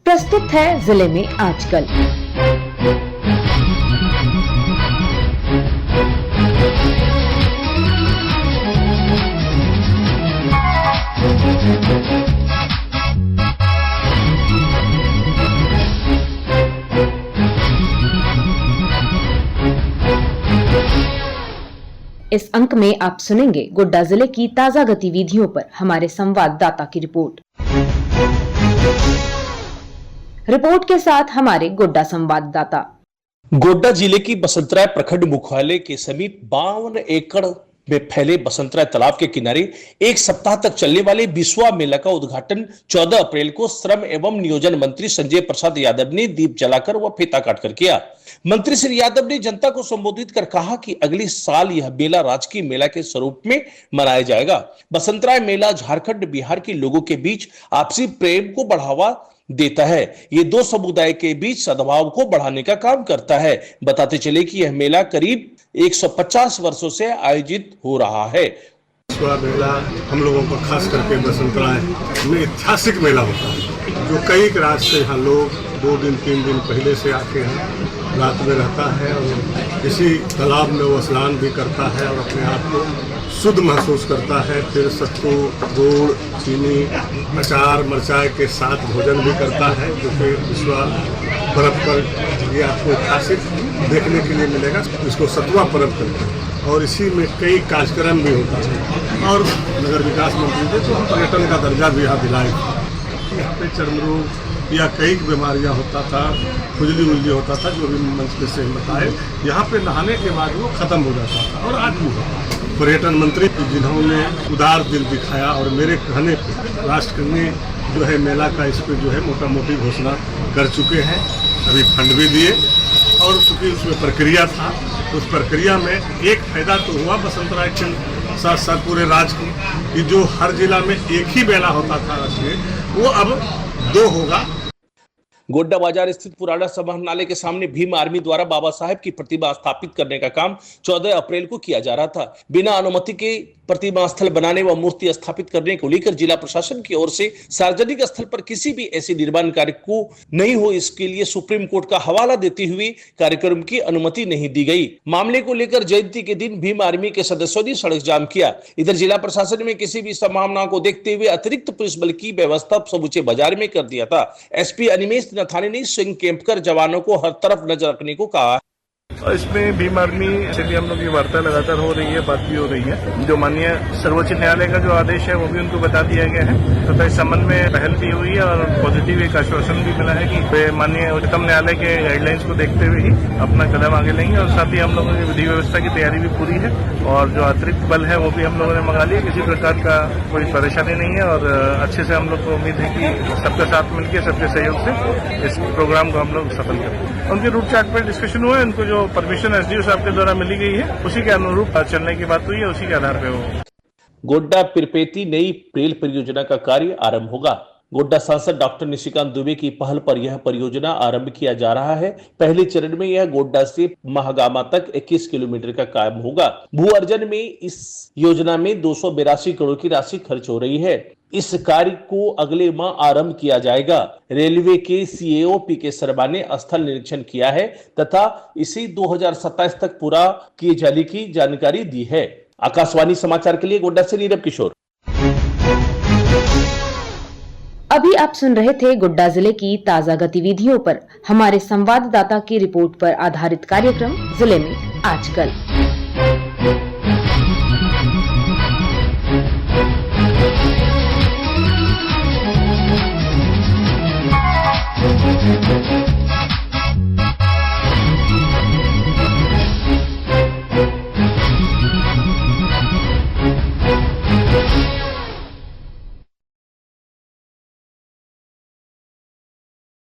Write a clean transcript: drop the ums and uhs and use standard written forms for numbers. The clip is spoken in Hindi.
प्रस्तुत है जिले में आजकल। इस अंक में आप सुनेंगे गोड्डा जिले की ताजा गतिविधियों पर हमारे संवाददाता की रिपोर्ट। रिपोर्ट के साथ हमारे गोड्डा संवाददाता। गोड्डा जिले की बसंतराय प्रखंड मुख्यालय के समीप 52 एकड़ में फैले बसंतराय तालाब के किनारे एक सप्ताह तक चलने वाले बिस्वा मेला का उद्घाटन 14 अप्रैल को श्रम एवं नियोजन मंत्री संजय प्रसाद यादव ने दीप जलाकर व फीता काटकर किया। मंत्री श्री यादव ने जनता को संबोधित कर कहा कि अगले साल यह मेला राजकीय मेला के स्वरूप में मनाया जाएगा। बसंतराय मेला झारखंड बिहार के लोगों के बीच आपसी प्रेम को बढ़ावा देता है। ये दो समुदाय के बीच सद्भाव को बढ़ाने का काम करता है। बताते चले कि यह मेला करीब 150 वर्षों से आयोजित हो रहा है। बिस्वा मेला हम लोगों को खास करके बसंतराय में ऐतिहासिक मेला होता है, जो कई राज्य से यहाँ लोग 2 दिन 3 दिन पहले से आके हैं, रात में रहता है और इसी तालाब में वो स्नान भी करता है और अपने आप को शुद्ध महसूस करता है। फिर सत्तू, गुड़, चीनी, अचार, मिर्चाई के साथ भोजन भी करता है, जो कि बिस्वा पर्व पर ये आपको ऐतिहासिक देखने के लिए मिलेगा। इसको सतुआ पर्व कहते हैं और इसी में कई कार्यक्रम भी होता है। और नगर विकास मंत्री थे तो हम पर्यटन का दर्जा भी यहाँ दिलाए। यहाँ पे चर्म रोग या कई बीमारियाँ होता था, खुजली उजली होता था, जो भी मंच पे से बताए, यहाँ पे नहाने के बाद वो खत्म हो जाता था और आज भी होता है। पर्यटन मंत्री जिन्होंने उदार दिल दिखाया और मेरे कहने पे राष्ट्र ने जो है मेला का इस पर जो है मोटा मोटी घोषणा कर चुके हैं। अभी फंड भी दिए और चूँकि उसमें प्रक्रिया था, उस प्रक्रिया में एक फायदा तो हुआ बसंतराय के साथ साथ पूरे राज्य को, कि जो हर जिला में एक ही मेला होता था राष्ट्रीय, वो अब 2 होगा। गोड्डा बाजार स्थित पुराना समाहरणालय के सामने भीम आर्मी द्वारा बाबा साहेब की प्रतिमा स्थापित करने का काम 14 अप्रैल को किया जा रहा था। बिना अनुमति के प्रतिमा स्थल बनाने व मूर्ति स्थापित करने को लेकर जिला प्रशासन की ओर से सार्वजनिक स्थल पर किसी भी ऐसे निर्माण कार्य को नहीं हो, इसके लिए सुप्रीम कोर्ट का हवाला देते हुए कार्यक्रम की अनुमति नहीं दी गई। मामले को लेकर जयंती के दिन भीम आर्मी के सदस्यों ने सड़क जाम किया। इधर जिला प्रशासन में किसी भी संभावना को देखते हुए अतिरिक्त पुलिस बल की व्यवस्था समूचे बाजार में कर दिया था। एसपी अनिमेश नथानी ने स्विंग कैंप कर जवानों को हर तरफ नजर रखने को कहा। इसमें भीम आर्मी से भी हम लोग की वार्ता लगातार हो रही है, बात भी हो रही है। जो माननीय सर्वोच्च न्यायालय का जो आदेश है वो भी उनको बता दिया गया है तथा इस संबंध में पहल भी हुई है और पॉजिटिव एक आश्वासन भी मिला है कि माननीय उच्चतम न्यायालय के गाइडलाइंस को देखते हुए ही अपना कदम आगे लेंगे। और साथ ही हम लोगों की विधि व्यवस्था की तैयारी भी पूरी है और जो अतिरिक्त बल है वो भी हम लोगों ने मंगा लिया। किसी प्रकार का कोई परेशानी नहीं है और अच्छे से हम लोग को उम्मीद है कि सबके साथ मिलकर सबके सहयोग से इस प्रोग्राम को हम लोग सफल करें। उनके रूट चार्ट पर डिस्कशन हुआ है, उनको जो परमिशन एसडीओ साहब के द्वारा मिली गई है उसी के अनुरूप चलने की बात हुई है, उसी के आधार पे वो गोड्डा पिरपेती नई रेल परियोजना का कार्य आरंभ होगा। गोड्डा सांसद डॉक्टर निशिकांत दुबे की पहल पर यह परियोजना आरंभ किया जा रहा है। पहले चरण में यह गोड्डा से महागामा तक 21 किलोमीटर का काम होगा। भू अर्जन में इस योजना में 282 करोड़ की राशि खर्च हो रही है। इस कार्य को अगले माह आरंभ किया जाएगा। रेलवे के सीएओ पीके शर्मा ने स्थल निरीक्षण किया है तथा इसे 2027 तक पूरा किए जाने की जानकारी दी है। आकाशवाणी समाचार के लिए गोड्डा से नीरव किशोर। अभी आप सुन रहे थे गोड्डा जिले की ताजा गतिविधियों पर हमारे संवाददाता की रिपोर्ट पर आधारित कार्यक्रम जिले में आजकल।